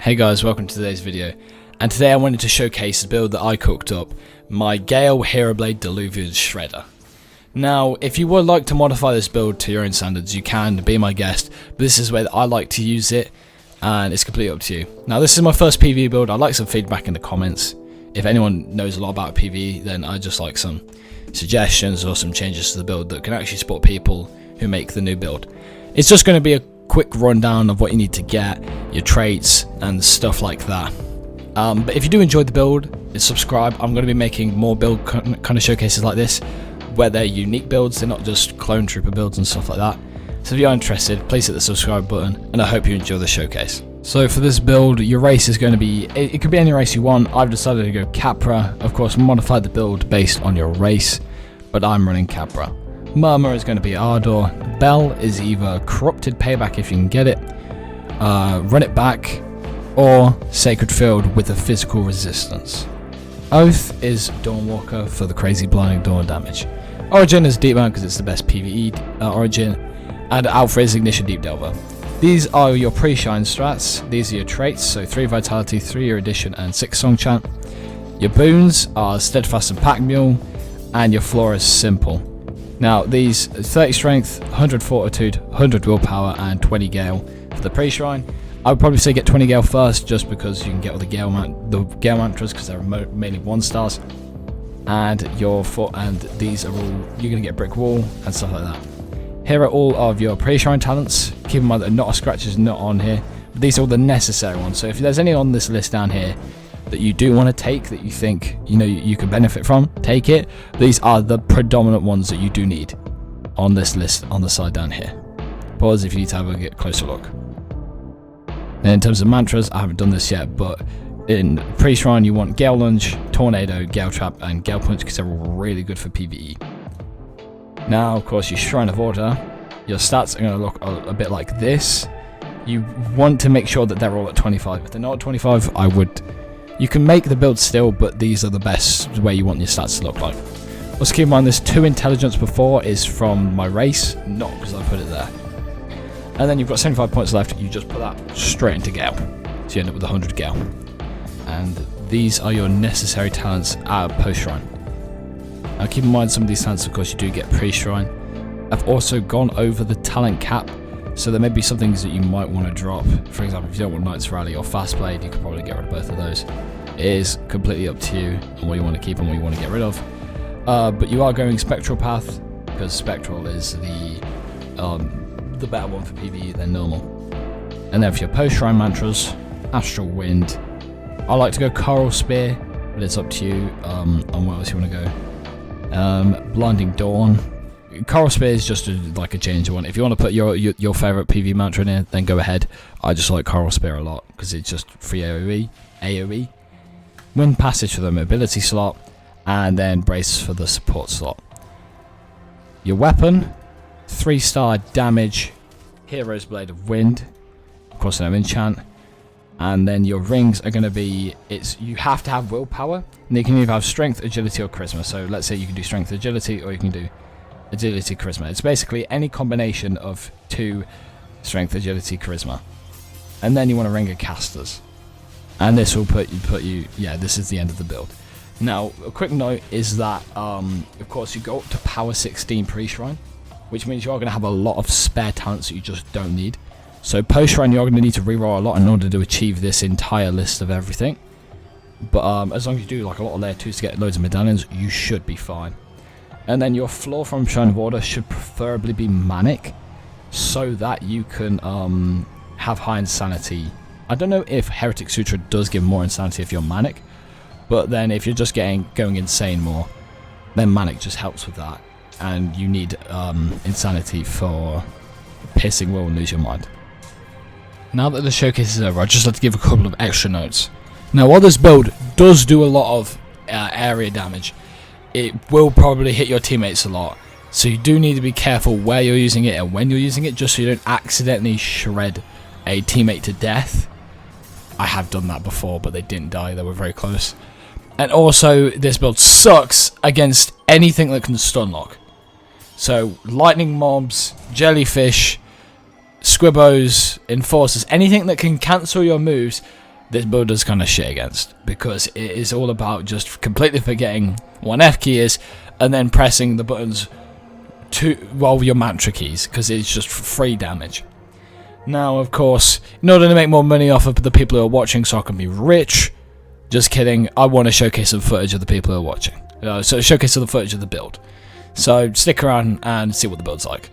Hey guys, welcome to today's video, and today I wanted to showcase the build that I cooked up, my GALE Hero Blade Diluvian Shredder. Now, if you would like to modify this build to your own standards, you can, be my guest, but this is the way that I like to use it, and it's completely up to you. Now, this is my first PvE build. I'd like some feedback in the comments. If anyone knows a lot about PvE, then I'd just like some suggestions or some changes to the build that can actually support people who make the new build. It's just going to be a quick rundown of what you need to get, your traits and stuff like that. But if you do enjoy the build, subscribe. I'm going to be making more build kind of showcases like this where they're unique builds, they're not just clone trooper builds and stuff like that. So if you're interested, please hit the subscribe button, and I hope you enjoy the showcase. So for this build, your race is going to be, it could be any race you want. I've decided to go Capra. Of course, modify the build based on your race, but I'm running Capra. Murmur is going to be Ardor. Bell is either Corrupted Payback if you can get it, Run It Back, or Sacred Field with a physical resistance. Oath is Dawnwalker for the crazy blinding dawn damage. Origin is Deepwoken because it's the best PVE origin, and Alpha is Ignition Deep Delver. These are your pre-shine strats. These are your traits, so 3 Vitality, 3 Erudition, and 6 Song Chant. Your boons are Steadfast and Pack Mule, and your floor is Simple. Now, these 30 Strength, 100 Fortitude, 100 Willpower, and 20 Gale for the pre-shrine. I would probably say get 20 Gale first, just because you can get all the Gale mantras because they're mainly 1-stars. And these are all, you're going to get Brick Wall and stuff like that. Here are all of your pre-shrine talents. Keep in mind that Not a Scratch is not on here, but these are all the necessary ones. So if there's any on this list down here that you do want to take, that you think you could benefit from, take it. These are the predominant ones that you do need on this list on the side down here. Pause if you need to have a closer look. And in terms of mantras, I haven't done this yet, but in pre-shrine you want Gale Lunge, Tornado, Gale Trap, and Gale Punch because they're all really good for PvE. Now, of course, your Shrine of Order, your stats are going to look a bit like this. You want to make sure that they're all at 25. If they're not at 25, you can make the build still, but these are the best way you want your stats to look like. Also keep in mind this 2 intelligence before is from my race, not because I put it there. And then you've got 75 points left, you just put that straight into Gale. So you end up with 100 Gale. And these are your necessary talents at post-shrine. Now keep in mind some of these talents, of course, you do get pre-shrine. I've also gone over the talent cap, so there may be some things that you might want to drop. For example, if you don't want Knight's Rally or Fast Blade, you could probably get rid of both of those. It is completely up to you on what you want to keep and what you want to get rid of. But you are going Spectral Path, because Spectral is the better one for PvE than normal. And then for your post-shrine mantras, Astral Wind. I like to go Coral Spear, but it's up to you on what else you want to go. Blinding Dawn. Coral Spear is just like a change one. If you want to put your favourite PvE mantra in here, then go ahead. I just like Coral Spear a lot because it's just free AoE. Wind Passage for the mobility slot, and then Brace for the support slot. Your weapon, 3-star damage, Hero's Blade of Wind, of course no enchant. And then your rings are going to be, you have to have willpower, and you can either have strength, agility, or charisma. So let's say you can do strength, agility, or you can do agility, charisma. It's basically any combination of 2 strength, agility, charisma. And then you want a ring of casters. And this will put you, yeah, this is the end of the build. Now, a quick note is that, of course, you go up to power 16 pre-shrine, which means you're going to have a lot of spare talents that you just don't need. So post-shrine, you're going to need to reroll a lot in order to achieve this entire list of everything. But as long as you do like a lot of layer 2s to get loads of medallions, you should be fine. And then your floor from Shrine of Order should preferably be Manic, so that you can have high insanity. I don't know if Heretic Sutra does give more insanity if you're Manic, but then if you're just going insane more, then Manic just helps with that. And you need insanity for Piercing Will and Lose Your Mind. Now that the showcase is over, I'd just like to give a couple of extra notes. Now, while this build does do a lot of area damage, it will probably hit your teammates a lot. So you do need to be careful where you're using it and when you're using it, just so you don't accidentally shred a teammate to death. I have done that before, but they didn't die. They were very close. And also, this build sucks against anything that can stun lock. So, lightning mobs, jellyfish, squibbos, enforcers, anything that can cancel your moves this build is kind of shit against, because it is all about just completely forgetting what an F key is and then pressing the buttons while your mantra keys, because it's just free damage. Now, of course, in order to make more money off of the people who are watching so I can be rich, just kidding, I want to showcase some footage of the people who are watching. So showcase some of the footage of the build. So stick around and see what the build's like.